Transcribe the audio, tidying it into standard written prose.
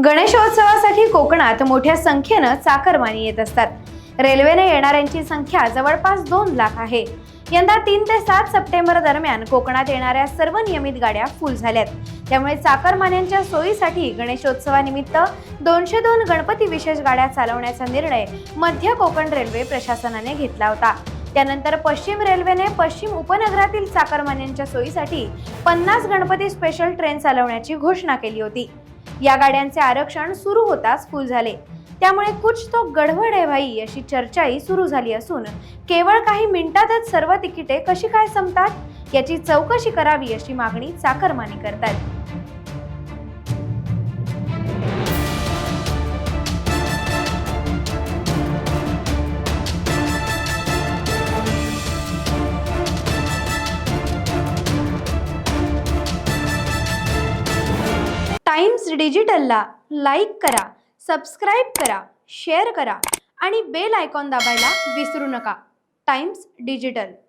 गणेशोत्सवासाठी कोकणात मोठ्या संख्येनं चाकरमानी येत असतात। रेल्वेने येणाऱ्यांची संख्या जवळपास 2 लाख आहे। यंदा 3 ते 7 सप्टेंबर दरम्यान कोकणात येणाऱ्या सर्व नियमित गाड्या फुल झाल्यात। त्यामुळे चाकरमान्यांच्या सोयीसाठी गणेशोत्सवानिमित्त 202 गणपती विशेष गाड्या चालवण्याचा निर्णय मध्य कोकण रेल्वे प्रशासनाने घेतला होता। त्यानंतर पश्चिम रेल्वेने पश्चिम उपनगरातील चाकरमान्यांच्या सोयीसाठी 50 गणपती स्पेशल ट्रेन चालवण्याची घोषणा केली होती। या गाड्यांचे आरक्षण सुरू होताच फुल झाले। त्यामुळे कुछ तो गडबड है भाई अशी चर्चाही सुरू झाली असून केवळ काही मिनिटातच सर्व तिकिटे कशी काय संपतात याची चौकशी करावी अशी मागणी चाकरमानी करतात। टाइम्स डिजिटलला लाईक करा, सबस्क्राइब करा, शेअर करा आणि बेल आयकॉन दाबायला विसरू नका। Times digital.